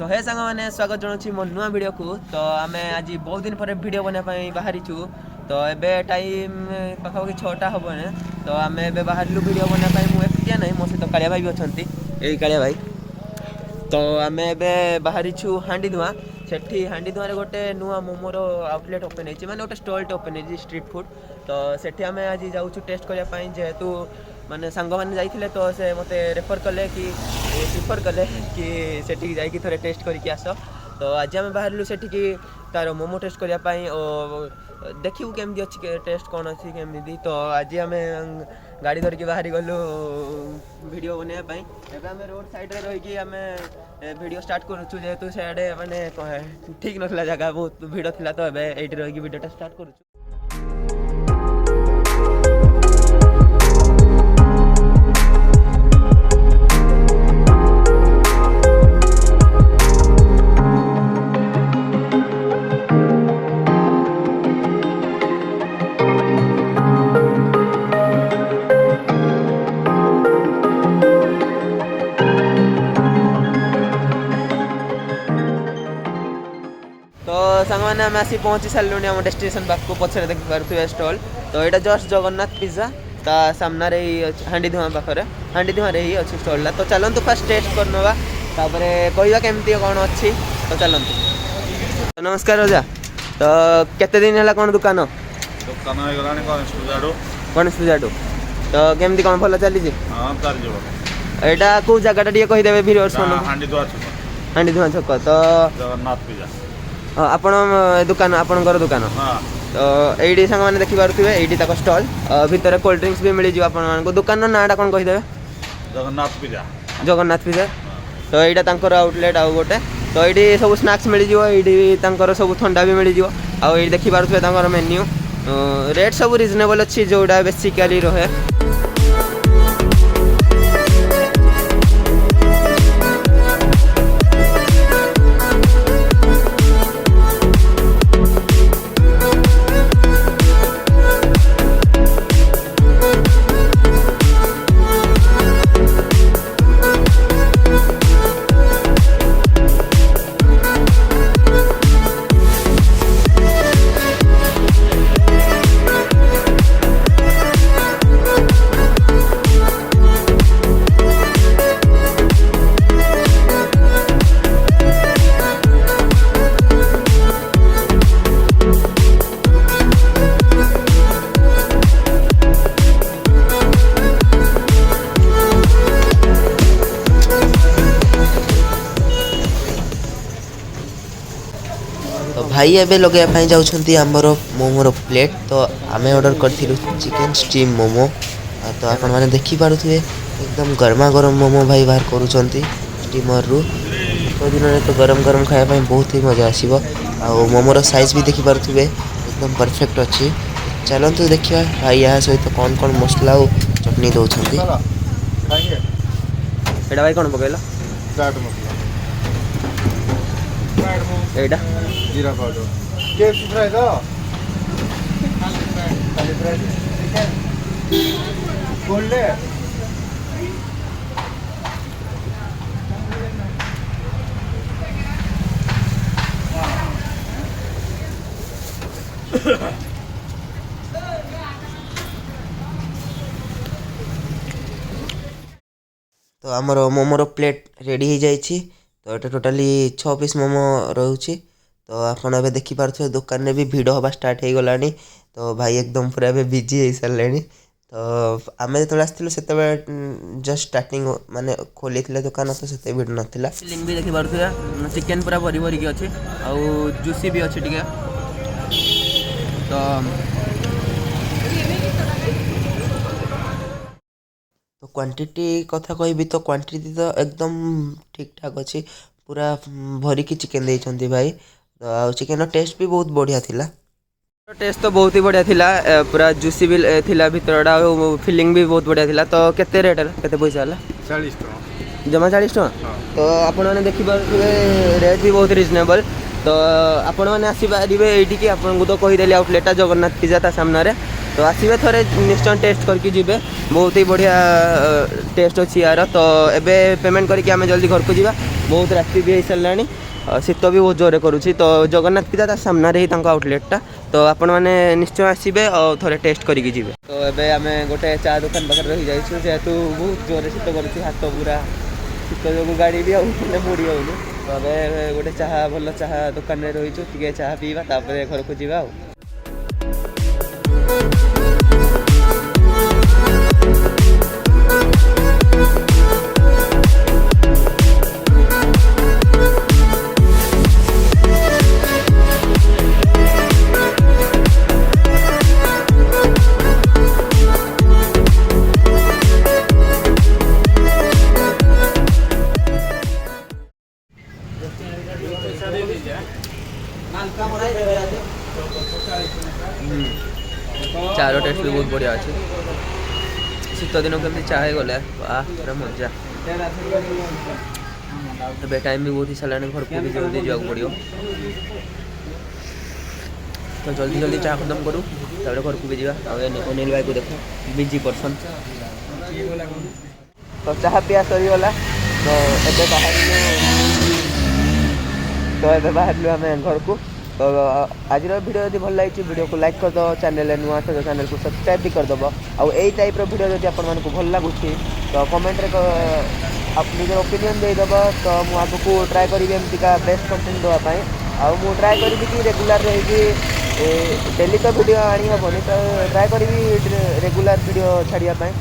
सो हे सांग मैंने स्वागत जनाऊँ मो नुआ वीडियो को। तो आम आज बहुत दिन पर वीडियो बनाई बाहरी छू। तो ये टाइम पाखापाखि 6टा हम तो आम ए बाहर वीडियो बनाई मुझे एकुटिया ना मो सहित कालिया भाई भी अच्छा यही कालिया भाई। तो आम ए बाहरी छू हांडी धुआ सेठी हांडी धुआं गोटे नुआ मोमोर आउटलेट ओपन होती माने गोटे स्टॉलटे ओपन होती स्ट्रीट फूड। तो सेठी आम आज जाऊँ टेस्ट करने जेहेतु माने सांग मैंने जाइए तो से मत रेफर कले कि प्रिफर कले कि सेठी जाइए थोड़े टेस्ट करके आस। तो आज आम बाहर सेठी तार मोमो टेस्ट करने और देखू केमती अच्छी टेस्ट कौन अच्छी केमती। तो आज आम गाड़ी धरिकी बाहरी गलु वीडियो बनाइए। एवं आम रोड साइड रही आम वीडियो स्टार्ट करुचु जेहेतु सियाड़े माने ठीक ना जगह बहुत भिड़ था। तो ये रही वीडियोटा स्टार्ट करुचु। सांग मैंने आम आसी पहुँची सारे आम डेस्टिनेशन पाक को पछे देखी पारे स्टॉल। तो यहाँ जस्ट जगन्नाथ पिज्जा ता सामने हांडी धुआं पाखे हांडी धुआं ही अच्छी स्टॉल। तो चलतु फास्ट टेस्ट करनवा तापर कहवा केमती कौन अच्छी। तो चलतु। तो नमस्कार रजा। तो केते दिन है कौन दुकान गणेश पूजाटू तो केमती कौन भल चली यहाँ कौ जगटा टे कहीदेवे भिडियोर्स हांडी धुआं छक। तो जगन्नाथ पिज्जा आपण दुकान आपणकर दुकान। तो ये सांग मैंने देखी पारे ये स्टॉल भितर कोल्ड ड्रिंक्स भी मिल जाए। दुकान नाटा कौन कहीदेवे जगन्नाथ पिज्जा जगन्नाथ पिज्जा। तो यहाँ आउटलेट आउ गोटे। तो ये सब स्नाक्स मिल जाए सब ठंडा भी मिल जाए। आउ ये देखी पारे मेन्यू रेट सब रिजनेबल अच्छी जोड़ा बेसिकली रहे। तो भाई एबे लगे जाऊँगी आमर मोमोर प्लेट। तो आम ऑर्डर करूँ चिकेन स्टीम मोमो। तो आपण मैंने देखिपे एकदम गर्मा गर्म मोमो भाई बाहर करुँच स्टीमर रु। दिन में तो गरम गरम खायापी बहुत ही मजा आसो। आ मोमोर साइज भी देखिपे एकदम परफेक्ट अच्छी। चलतु देखा भाई यहाँ सहित कौन कौन मसला और चटनी दौरान। एटा भाई कौन पकड़ा एटा जीरा पाउडर केएफसी फ्राई तो खाली फ्राई चिकन कोल्ड तो आमर मोमोर प्लेट रेडी हो जाए। तो ये टोटाली 6 पीस मोमो रोचे। तो आपन ए देखिपे दुकान में भी भिड़ हवा स्टार्ट हो गला। तो भाई एकदम पूरा बिजी हो सारे। तो आम जो आसलु से जस्ट स्टार्टिंग माने खोली दुकान तो से भिड़ नाला। फिलिंग भी देखिपे चिकेन पूरा भरी भरिकी अच्छे आउ जूसी भी अच्छे टिके। तो क्वांटिटी कथा कहबी तो क्वांटिटी तो एकदम ठीक ठाक अच्छी पूरा भरिकी चिकेन देइछंती भाई। तो चिकेन टेस्ट भी बहुत बढ़िया थिला। टेस्ट तो बहुत ही बढ़िया थिला पूरा जूसी भी थिला भितरटा फिलिंग भी बहुत बढ़िया थिला। तो केते रेट केते पैसा होला 40 टका जमा 40 टका। तो आपण माने देखि पारे रेट भी बहुत रिजनेबल। तो आपण मैंने आसीपारे ये आपको तो कहीदेली आउटलेटा जगन्नाथ पिज्जा ता सामने। तो आसबे थोड़े निश्चय टेस्ट करके जीवे बहुत ही बढ़िया टेस्ट अच्छी यार। तो एबे पेमेंट करके आम जल्दी घर को जावा बहुत राति भी हो सारानी शीत भी बहुत जोरे करुँची। तो जगन्नाथ पिज्जा सामने ही आउटलेटा तो आपण मैंने निश्चय आसबे और थोड़े टेस्ट करके जीवे। तो एबे आम गोटे चा दुकान पाखे रही जाइए जेहेतु बहुत जोरे शीत कर हाथ पूरा शीत जो गाड़ी भी आने मुड़ी आउनी। तो एबे गोटे चाहा भल चाहा दुकान में रहीचु टे चाहा पीवा तापर घर को जावा। चार टेस्ट भी बहुत बढ़िया अच्छे शीत दिन कमी चाहे गले वाह पूरा मजा। ए टाइम भी बहुत ही सारा घर को भी जल्दी जावाक पड़ो तो जल्दी जल्दी चाह खत्म करूँ घर को भी जावा। अनिल भाई को देख बिजी पर्सन तो चाह पिया सरीगला तो ये बाहर आम घर को। तो आज वीडियो यदि भल लगी वीडियो को लाइक करदे चैनल नुआ तो चैनल को सब्सक्राइब भी करदे आउ यही टाइप वीडियो यदि आपको भल लगुच तो कमेंट निजर ओपिनियन देदेव। तो मुझे आगको ट्राए करी एमतीका बेस्ट कंटेंट देवाई आउ ट्राए करी कि रेगुलर रही डेली तो वीडियो आनी हेनी तो ट्राए करी रेगुलर वीडियो छाड़ापी।